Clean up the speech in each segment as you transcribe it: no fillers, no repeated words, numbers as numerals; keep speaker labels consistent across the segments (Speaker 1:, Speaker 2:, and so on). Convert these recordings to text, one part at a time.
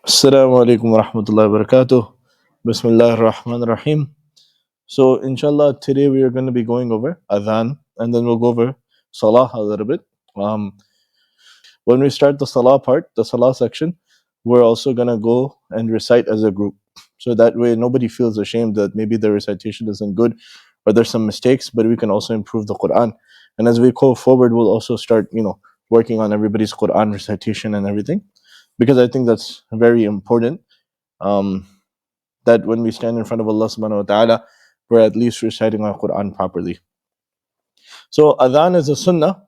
Speaker 1: Assalamu alaikum wa rahmatullahi wa barakatuh. Bismillah ar-Rahman ar-Rahim. So, inshallah, today we are going to be going over Adhan and then we'll go over Salah a little bit. Um, when we start the Salah part, the Salah section, we're also going to go and recite as a group. So that way nobody feels ashamed that maybe the recitation isn't good or there's some mistakes, but we can also improve the Quran. And as we go forward, we'll also start, working on everybody's Quran recitation and everything, because I think that's very important. Um, that when we stand in front of Allah subhanahu wa ta'ala, we're at least reciting our Quran properly. So adhan is a sunnah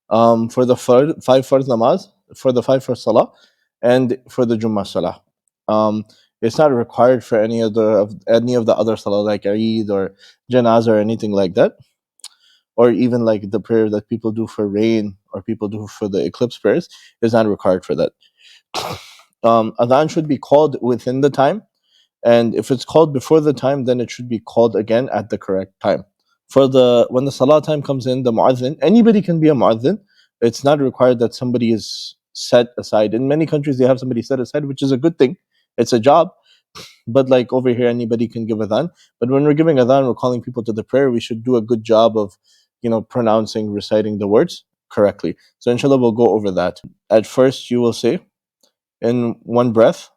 Speaker 1: for the five farz namaz, for the five farz salah, and for the Jummah salah. It's not required for any of the other salah like Eid or Janazah or anything like that, or even like the prayer that people do for rain or people do for the eclipse prayers is not required for that. Adhan should be called within the time, and if it's called before the time, then it should be called again at the correct time. When the salah time comes in, the muazzin, anybody can be a muazzin. It's not required that somebody is set aside. In many countries, they have somebody set aside, which is a good thing. It's a job. But like over here, anybody can give adhan. But when we're giving adhan, we're calling people to the prayer. We should do a good job of, pronouncing, reciting the words correctly. So inshallah, we'll go over that. At first, you will say in one breath,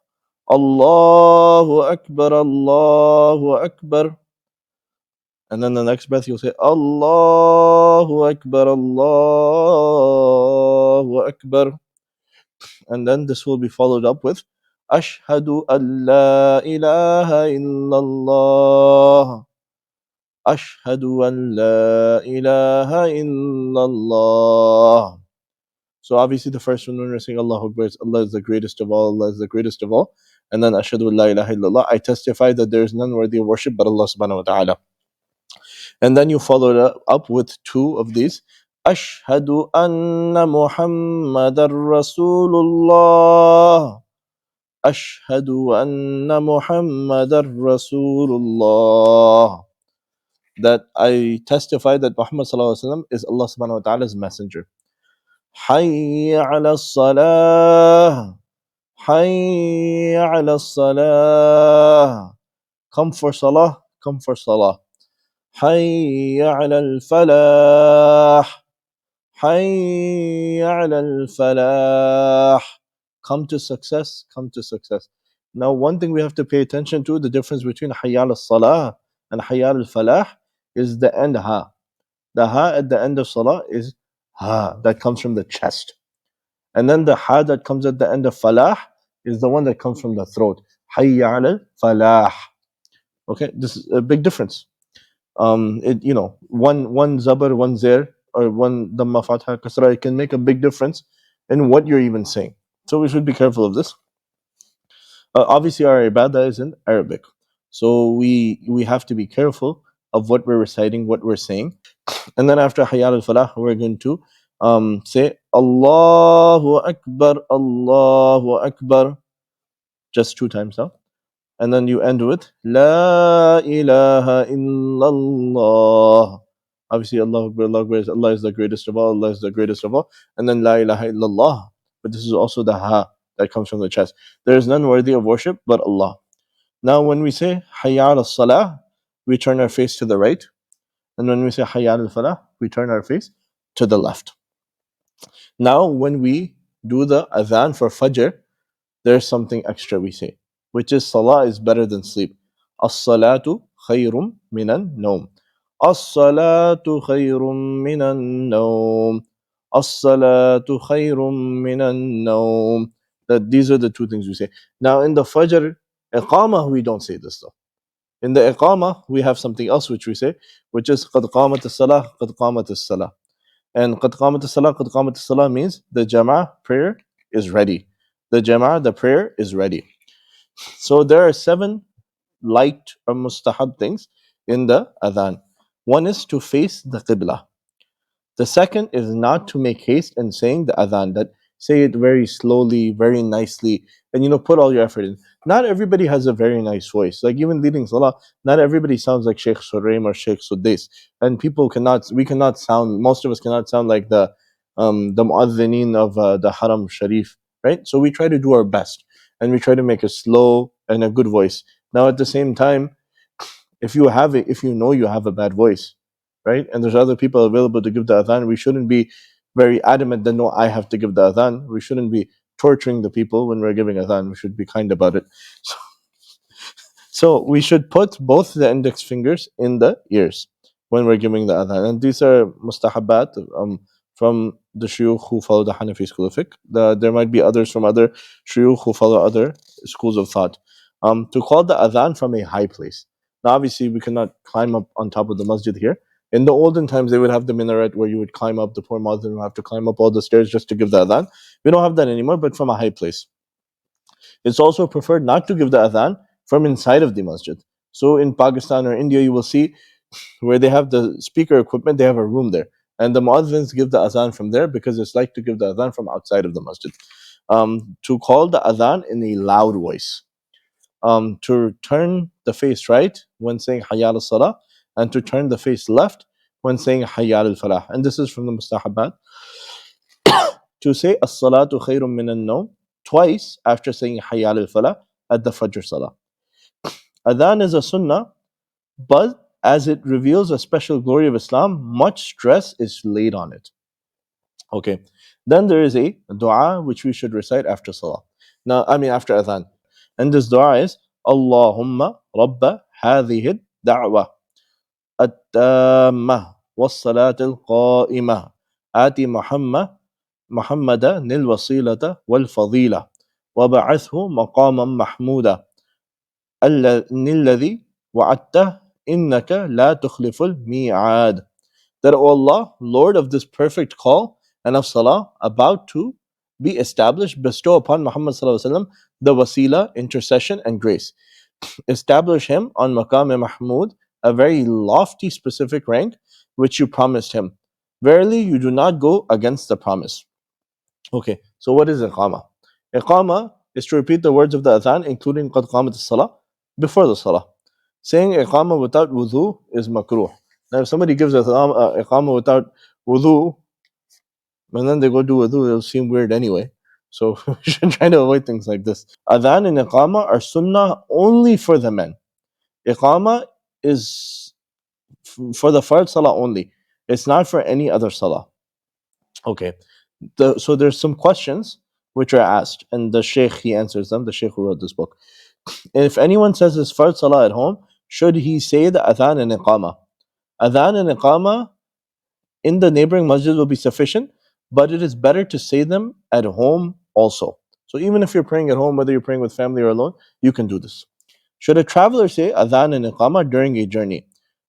Speaker 1: Allahu Akbar, Allahu Akbar. And then the next breath you'll say Allahu Akbar, Allahu Akbar. And then this will be followed up with Ashhadu an la ilaha illallah. Ashhadu an la ilaha illallah. So obviously the first one when we're saying Allahu Akbar is Allah is the greatest of all, Allah is the greatest of all. And then Ashhadu an la ilaha illallah, I testify that there is none worthy of worship but Allah subhanahu wa ta'ala. And then you follow it up with two of these. Ashhadu anna Muhammadar Rasulullah. Ashhadu anna Muhammadar Rasulullah. That I testify that Muhammad sallallahu alaihi wasallam is Allah subhanahu wa ta'ala's messenger. Hayya ala salah. Hayya ala salah. Come for salah, come for salah. حي على الفلاح حي على الفلاح. Come to success, come to success. Now one thing we have to pay attention to, the difference between حي على الصلاة and حي على الفلاح is the end ha. The ha at the end of salah is ha, that comes from the chest. And then the ha that comes at the end of falah is the one that comes from the throat. حي على الفلاح. Okay, this is a big difference. One zabar, one zer, or one damma fatha kasra, it can make a big difference in what you're even saying. So we should be careful of this. Obviously our ibadah is in Arabic, so we have to be careful of what we're reciting, what we're saying. And then after hayal al-falah, we're going to say Allahu Akbar, Allahu Akbar, just 2 times now. And then you end with La ilaha illallah. Obviously, Allah is the greatest of all, Allah is the greatest of all. And then La ilaha illallah. But this is also the ha that comes from the chest. There is none worthy of worship but Allah. Now, when we say Hayya al salah, we turn our face to the right. And when we say Hayya al falah, we turn our face to the left. Now, when we do the adhan for Fajr, there's something extra we say, which is salah is better than sleep. As-salatu khayrum minan nawm. As-salatu khayrum minan nawm. As-salatu khayrum minan nawm. That these are the two things we say. Now in the Fajr iqamah, we don't say this though. In the iqamah, we have something else which we say, which is qad qamat as-salah, qad qamat as-salah. And qad qamat as-salah, qad qamat as-salah means the jama'ah prayer is ready. The jama'ah, the prayer is ready. So there are 7 light or mustahab things in the adhan. One is to face the qibla. The second is not to make haste in saying the adhan, that say it very slowly, very nicely, and put all your effort in. Not everybody has a very nice voice. Like even leading salah, not everybody sounds like Sheikh Suraim or Sheikh Sudais. And most of us cannot sound like the muadhineen of the Haram Sharif, right? So we try to do our best. and we try to make it slow and a good voice. Now, at the same time, if you know you have a bad voice, right, and there's other people available to give the adhan, we shouldn't be very adamant that no, I have to give the adhan. We shouldn't be torturing the people when we're giving adhan. We should be kind about it. So we should put both the index fingers in the ears when we're giving the adhan. And these are mustahabat from the shuyukh who follow the Hanafi school of fiqh. There might be others from other shuyukh who follow other schools of thought. To call the adhan from a high place. Now, obviously, we cannot climb up on top of the masjid here. In the olden times, they would have the minaret where you would climb up, the poor Muslim would have to climb up all the stairs just to give the adhan. We don't have that anymore, but from a high place. It's also preferred not to give the adhan from inside of the masjid. So in Pakistan or India, you will see where they have the speaker equipment, they have a room there. And the muadhins give the adhan from there because it's like to give the adhan from outside of the masjid. To call the adhan in a loud voice. To turn the face right when saying Hayya al Salah, and to turn the face left when saying Hayya al Falah. And this is from the Mustahabat. To say As-salatu khayrun min al-nawm twice after saying Hayya al Falah at the Fajr Salah. Adhan is a sunnah, but as it reveals a special glory of Islam, much stress is laid on it. Okay. Then there is a dua which we should recite after Salah. Now, I mean after Adhan. And this dua is Allahumma Rabba hadhihi da'wah التامة والصلاة القائمة آتي محمدا الوسيلة والفضيلة وبعثه مقاما محمودا الذي وعدته إنك لا تخلف الميعاد. That, O Allah, Lord of this perfect call and of Salah about to be established, bestow upon Muhammad the wasila, intercession, and grace. Establish him on Maqam Mahmud, a very lofty specific rank, which you promised him. Verily, you do not go against the promise. Okay, so what is Iqama? Iqama is to repeat the words of the Adhan, including Qad Qamat as-Salah, before the Salah. Saying Iqama without wudu is makruh. Now, if somebody gives Iqama without wudu, and then they go do wudu, it'll seem weird anyway. So we should try to avoid things like this. Adhan and Iqama are sunnah only for the men. Iqama is for the Fard Salah only. It's not for any other Salah. Okay. So there's some questions which are asked, and the Sheikh, he answers them, the Sheikh who wrote this book. If anyone says his Fard Salah at home, should he say the Adhan and Iqama? Adhan and Iqama in the neighboring masjid will be sufficient, but it is better to say them at home also. So even if you're praying at home, whether you're praying with family or alone, you can do this. Should a traveler say Adhan and Iqama during a journey?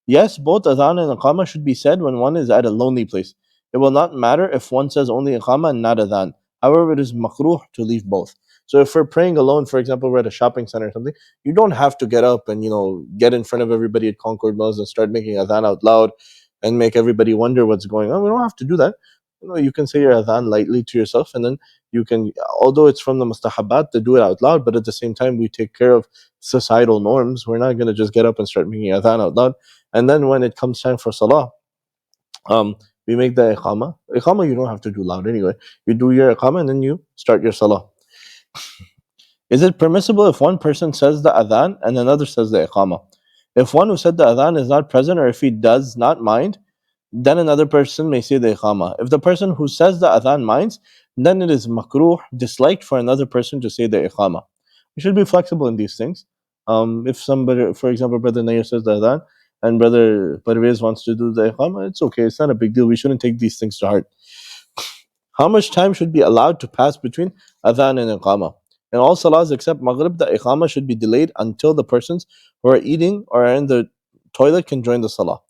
Speaker 1: Yes, both Adhan and Iqama should be said when one is at a lonely place. It will not matter if one says only Iqama and not Adhan. However, it is makruh to leave both. So if we're praying alone, for example, we're at a shopping center or something, you don't have to get up and get in front of everybody at Concord Mills and start making Adhan out loud and make everybody wonder what's going on. We don't have to do that. You can say your Adhan lightly to yourself, and then you can, although it's from the mustahabat to do it out loud, but at the same time we take care of societal norms. We're not going to just get up and start making Adhan out loud. And then when it comes time for Salah, we make the Iqama. Iqama you don't have to do loud anyway. You do your Iqama and then you start your Salah. Is it permissible if one person says the Adhan and another says the Iqama? If one who said the Adhan is not present, or if he does not mind, then another person may say the Iqama. If the person who says the Adhan minds, then it is makruh, disliked for another person to say the Iqama. We should be flexible in these things. If somebody, for example, Brother Nair says the Adhan and Brother Parvez wants to do the Iqama, it's okay, it's not a big deal. We shouldn't take these things to heart. How much time should be allowed to pass between Adhan and Iqama? In all salahs except Maghrib, the Iqama should be delayed until the persons who are eating or are in the toilet can join the salah.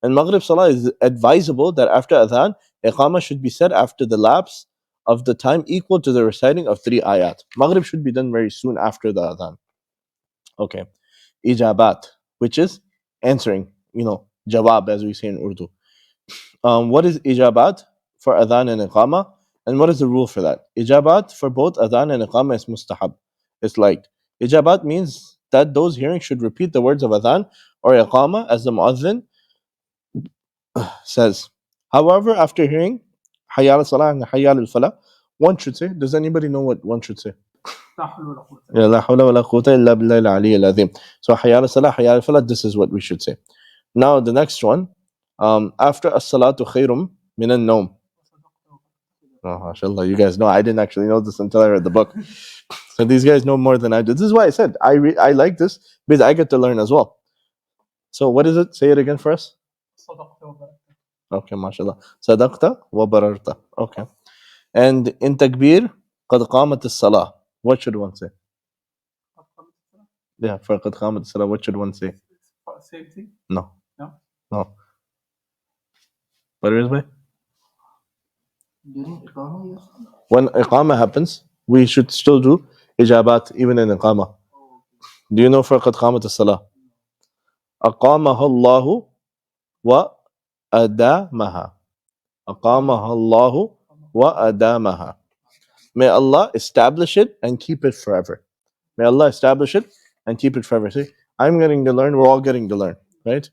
Speaker 1: In Maghrib salah, it is advisable that after Adhan, Iqama should be said after the lapse of the time equal to the reciting of 3 ayat. Maghrib should be done very soon after the Adhan. Okay. Ijabat, which is answering, jawab as we say in Urdu. What is ijabat for Adhan and Iqama? And what is the rule for that? Ijabat for both Adhan and Iqama is mustahab. It's liked. Ijabat means that those hearing should repeat the words of Adhan or Iqama as the Muazzin says. However, after hearing Hayya al Salah and Hayya al Falah, one should say, does anybody know what one should say? Yeah, لا حول ولا قوة إلا بالله العلي العظيم. So حي على الصلاة حي على الفلاح, this is what we should say. Now the next one, after as-salatu khairum min an-nawm. Oh, mashallah, you guys know, I didn't actually know this until I read the book. So these guys know more than I do. This is why I said I like this because I get to learn as well. So what is it? Say it again for us. Okay, mashallah. Sadaqta wa bararta. Okay. And in takbir, qad qamat as-salah. What should one say? Yeah, for qad qamat as-salah, what should one say? No. No. What is it? When iqama happens, we should still do ijabat even in iqama. Do you know for qad qamat as-salah? Aqamaha Allahu wa adamaha. Aqamaha Allahu wa adamaha. May Allah establish it and keep it forever. May Allah establish it and keep it forever. See, I'm getting to learn, we're all getting to learn, right?